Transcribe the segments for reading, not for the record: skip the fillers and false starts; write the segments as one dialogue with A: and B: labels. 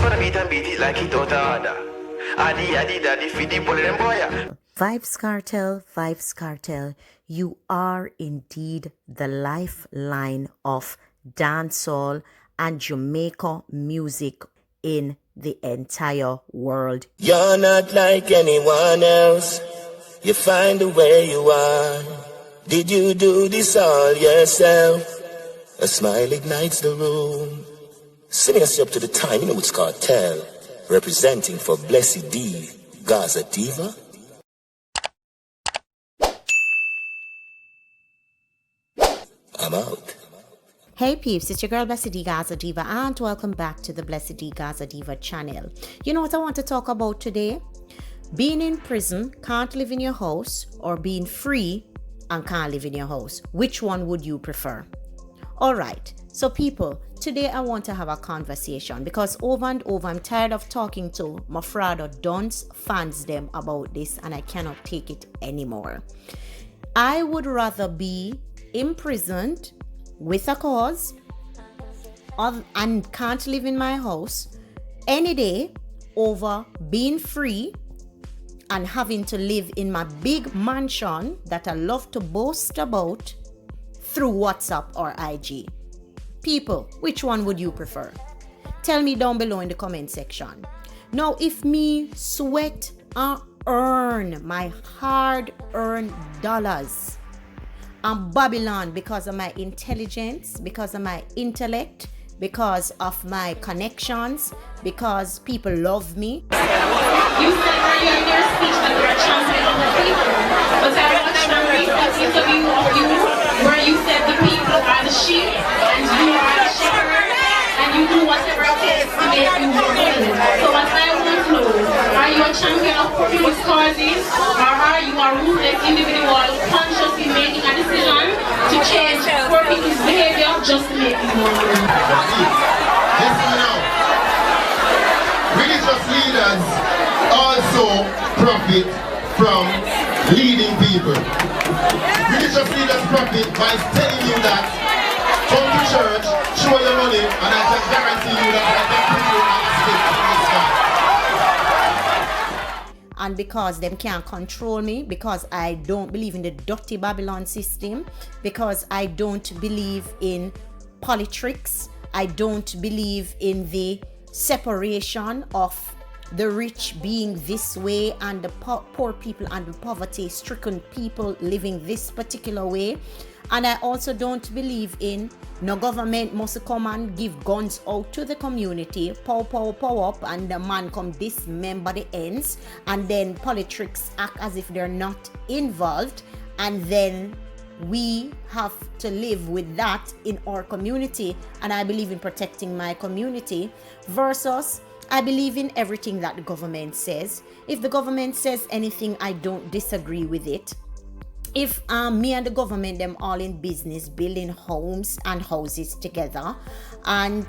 A: gonna beat and beat it like it don't order. Adi, daddy, feed the bullet and boy.
B: Vybz Kartel, you are indeed the lifeline of dancehall and Jamaica music in the entire world.
C: You're not like anyone else. You find the way you are. Did you do this all yourself? A smile ignites the room. Singing us up to the time, you know it's Kartel, representing for BlessydGazaDiva. I'm out.
B: Hey peeps, it's your girl BlessydGazaDiva and welcome back to the BlessydGazaDiva channel. You know what I want to talk about today? Being in prison, can't live in your house, or being free and can't live in your house. Which one would you prefer? Alright, so people, today I want to have a conversation because over and over I'm tired of talking to Mavado Don's fans them about this and I cannot take it anymore. I would rather be imprisoned with a cause and can't live in my house any day over being free and having to live in my big mansion that I love to boast about through WhatsApp or IG. People, which one would you prefer? Tell me down below in the comment section. Now, if me sweat and earn my hard-earned dollars and Babylon because of my intelligence, because of my intellect, because of my connections, because people love me.
D: You said earlier in your speech that you're a champion of the people, but I watched a recent interview of you where you said the people are the sheep and you are the shepherd and you do whatever it takes to make you more good. So what I want to know, are you a champion of people's causes or are you a ruthless individual consciously making a decision to change poor people's behavior just to make you more good?
E: Listen now. Religious leaders also profit from leading people. Religious leaders profit by telling you that come to church, show your money, and I can guarantee you that I can put you on a stick in the sky.
B: And because them can't control me, because I don't believe in the dirty Babylon system, because I don't believe in politics, I don't believe in the separation of the rich being this way and the poor people and the poverty-stricken people living this particular way. And I also don't believe in no government must come and give guns out to the community, pow up, and the man come dismember the ends, and then politics act as if they're not involved, and then we have to live with that in our community. And I believe in protecting my community versus I believe in everything that the government says. If the government says anything, I don't disagree with it. If me and the government, them all in business, building homes and houses together, and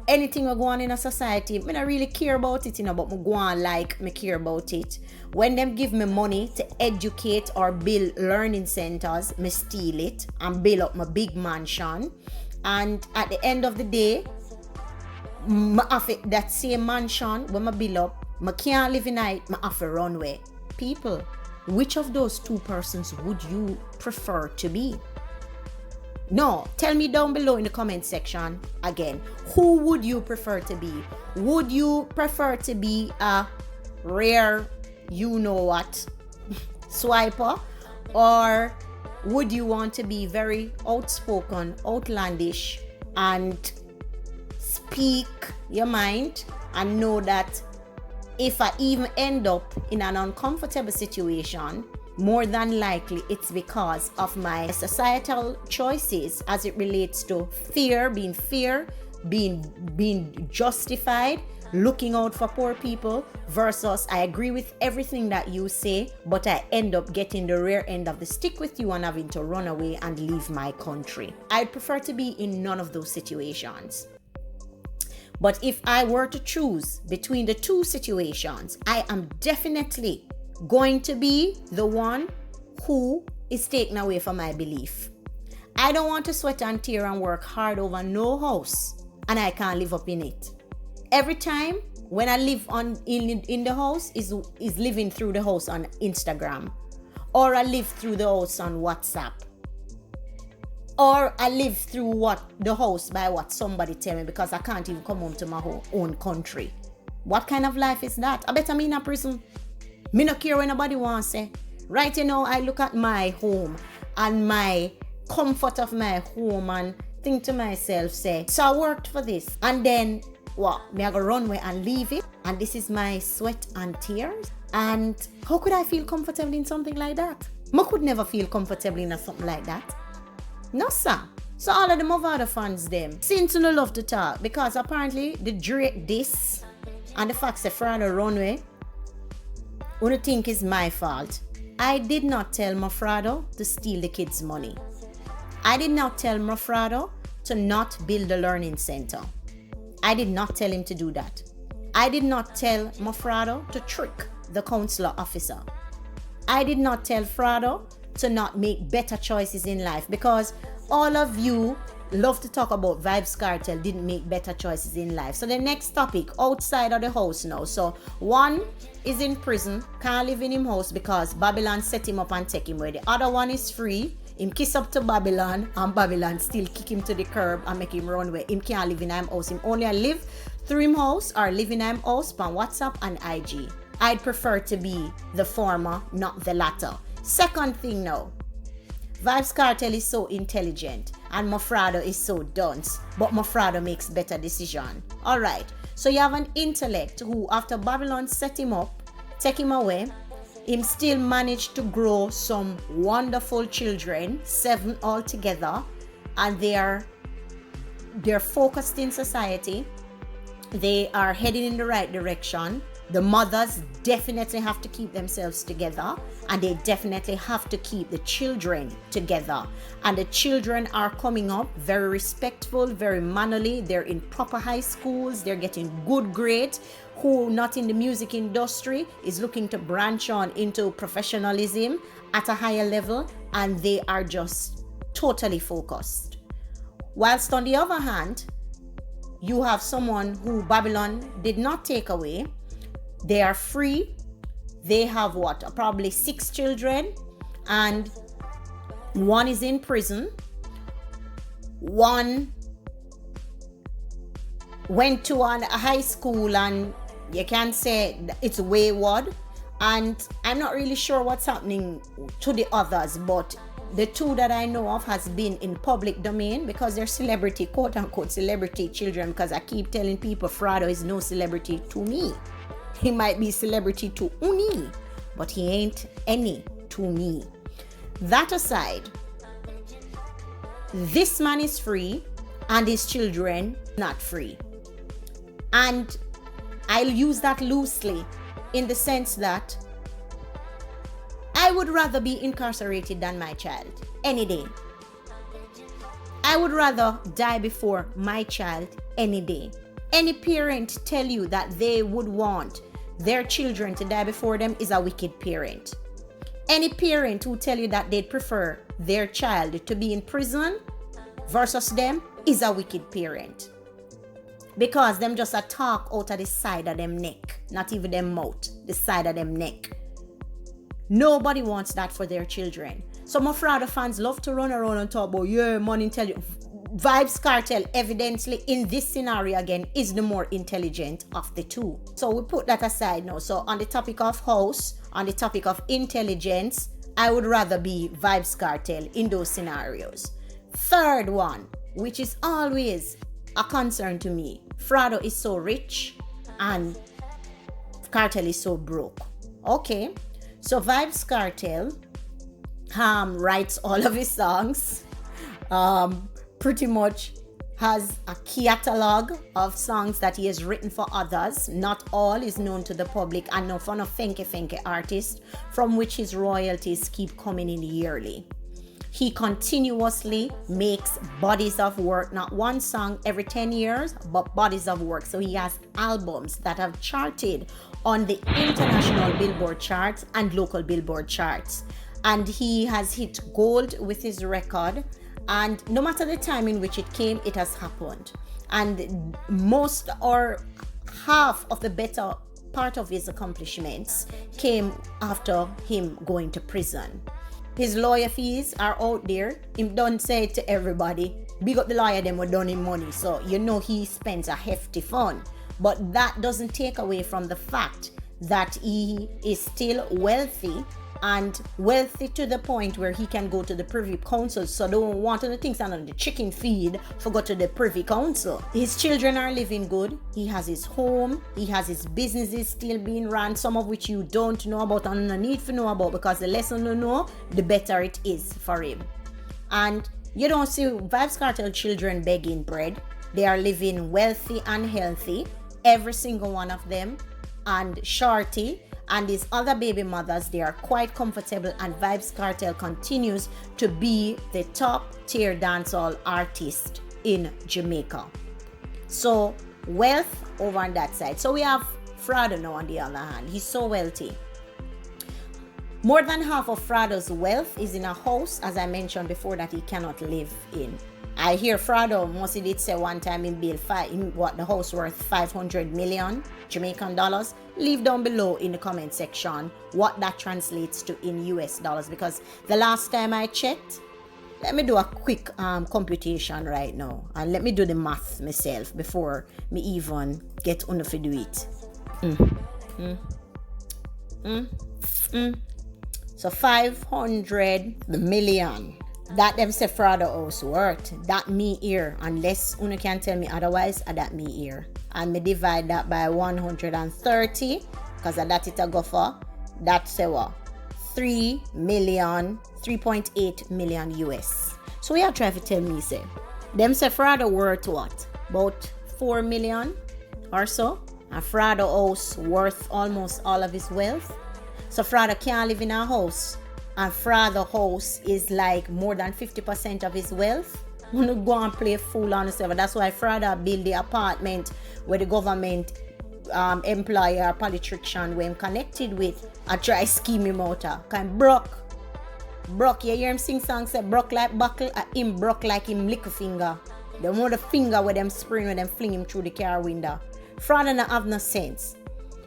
B: anything we go on in a society, I don't really care about it, but me go on like me care about it. When them give me money to educate or build learning centers, me steal it and build up my big mansion. And at the end of the day, that same mansion when I build up, I can't live in it, I have to run away. People, which of those two persons would you prefer to be? No, tell me down below in the comment section again. Who would you prefer to be? Would you prefer to be a rare, you know what, swiper? Or would you want to be very outspoken, outlandish, and speak your mind and know that if I even end up in an uncomfortable situation, more than likely it's because of my societal choices as it relates to being justified, looking out for poor people, versus I agree with everything that you say, but I end up getting the rear end of the stick with you and having to run away and leave my country. I'd prefer to be in none of those situations. But if I were to choose between the two situations, I am definitely going to be the one who is taken away from my belief. I don't want to sweat and tear and work hard over no house and I can't live up in it. every time when I live in the house is living through the house on Instagram, or I live through the house on WhatsApp, or I live through the house by what somebody tell me because I can't even come home to my own country. What kind of life is that? I better me in a prison. Me no care what nobody wants say. Right now, I look at my home and my comfort of my home and think to myself, say, so I worked for this. And then, what? Me I go run away and leave it? And this is my sweat and tears? And how could I feel comfortable in something like that? I could never feel comfortable in something like that. No, sir. So all of the Mavado fans, them, since you love to talk, because apparently the Drake this and the fact that Frado runway, you think is my fault. I did not tell Mavado to steal the kids' money. I did not tell Mavado to not build a learning center. I did not tell him to do that. I did not tell Mavado to trick the consular officer. I did not tell Frado to not make better choices in life, because all of you love to talk about Vybz Kartel didn't make better choices in life. So the next topic, outside of the house now. So one is in prison, can't live in him house because Babylon set him up and take him away. The other one is free, him kiss up to Babylon and Babylon still kick him to the curb and make him run away. Him can't live in him house. Him only live through him house or live in him house on WhatsApp and IG. I'd prefer to be the former, not the latter. Second thing now, Vybz Kartel is so intelligent and Mavado is so dunce, but Mavado makes better decision. Alright, so you have an Intellect who, after Babylon set him up, take him away, him still managed to grow some wonderful children, 7 altogether, and they're focused in society. They are heading in the right direction. The mothers definitely have to keep themselves together, and they definitely have to keep the children together. And the children are coming up very respectful, very mannerly. They're in proper high schools. They're getting good grades. Who not in the music industry is looking to branch on into professionalism at a higher level, and they are just totally focused. Whilst on the other hand, you have someone who Babylon did not take away. They are free. They have probably 6 children, and one is in prison. One went to a high school, and you can say it's wayward. And I'm not really sure what's happening to the others, but the 2 that I know of has been in public domain because they're celebrity, quote unquote celebrity children, because I keep telling people Frado is no celebrity to me. He might be celebrity to Uni, but he ain't any to me. That aside, this man is free and his children not free. And I'll use that loosely in the sense that I would rather be incarcerated than my child any day. I would rather die before my child any day. Any parent tell you that they would want their children to die before them is a wicked parent. Any parent who tell you that they'd prefer their child to be in prison versus them is a wicked parent. Because them just a talk out of the side of them neck, not even them mouth, the side of them neck. Nobody wants that for their children. Some of Frado fans love to run around and talk about, yeah, money intelligent. Vybz Kartel, evidently, in this scenario again, is the more intelligent of the 2. So we put that aside now. So on the topic of house, on the topic of intelligence, I would rather be Vybz Kartel in those scenarios. Third one, which is always a concern to me. Frado is so rich and Kartel is so broke. Okay, so Vybz Kartel writes all of his songs. Pretty much has a catalog of songs that he has written for others. Not all is known to the public, and no fun of fenke artists from which his royalties keep coming in yearly. He continuously makes bodies of work, not one song every 10 years, but bodies of work. So he has albums that have charted on the international Billboard charts and local Billboard charts. And he has hit gold with his record. And no matter the time in which it came, it has happened. And most or half of the better part of his accomplishments came after him going to prison. His lawyer fees are out there. He don't say it to everybody. Big up the lawyer, them were done in money. So you know he spends a hefty fund. But that doesn't take away from the fact that he is still wealthy, and wealthy to the point where he can go to the Privy Council. So don't want the things on the chicken feed for go to the Privy Council. His children are living good. He has his home. He has his businesses still being run, some of which you don't know about and no need to know about, because the less you know, the better it is for him. And you don't see Vybz Kartel children begging bread. They are living wealthy and healthy, every single one of them. And Shorty and his other baby mothers, they are quite comfortable, and Vybz Kartel continues to be the top tier dancehall artist in Jamaica. So wealth over on that side. So we have Frado now on the other hand. He's so wealthy. More than half of Frado's wealth is in a house, as I mentioned before, that he cannot live in. I hear Frado mostly did say one time in bill what the house worth 500 million Jamaican dollars. Leave down below in the comment section what that translates to in US dollars, because the last time I checked, let me do a quick computation right now, and let me do the math myself before me even get on to do it. So 500 million. That them say Frado house worth. That me here. Unless you can tell me otherwise, that me here. And me divide that by 130. Because that it a go for. That's say what? 3.8 million US. So you try to tell me, say, them say Frado worth what? About 4 million or so. And Frado house worth almost all of his wealth. So Frado can't live in a house, and Frado house is like more than 50% of his wealth. You don't go and play fool on yourself. That's why Frado build the apartment where the government employer or politician where I'm connected with, I try scheme him out. Kind broke. You hear him sing songs say broke like buckle, him broke like him lick a finger. Them want the finger where them spring where them fling him through the car window. Frado not have no sense.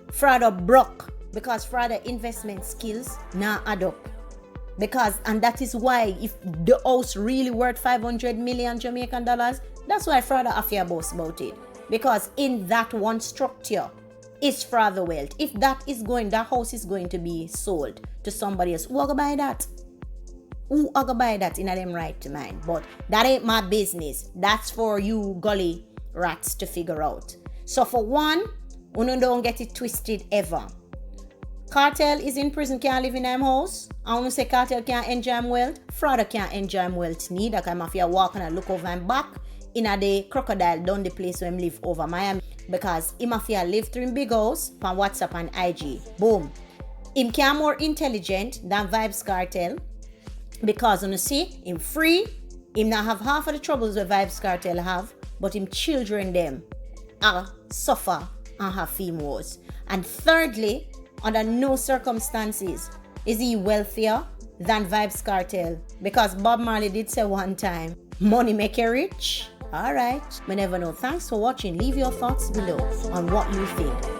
B: Frado broke because Frado investment skills now add up. Because, and that is why if the house really worth 500 million Jamaican dollars, that's why Frado affair boast about it. Because in that one structure is Frado wealth. If that house is going to be sold to somebody else, who are gonna buy that? Who are gonna buy that in them right to mind? But that ain't my business. That's for you gully rats to figure out. So for one, you don't get it twisted ever. Kartel is in prison, can't live in them house. I want to say Kartel can't enjoy him wealth. Frado can't enjoy him wealth neither. Because if you walk and look over him back, in a day, crocodile down the place where him live over Miami. Because him if you live through him big house, on WhatsApp and IG. Boom. Him can more intelligent than Vybz Kartel. Because you see, him free. Him not have half of the troubles that Vybz Kartel have. But him children them suffer and have fame wars. And thirdly, under no circumstances is he wealthier than Vybz Kartel, because Bob Marley did say one time, money make you rich. Alright, we never know. Thanks for watching. Leave your thoughts below on what you think.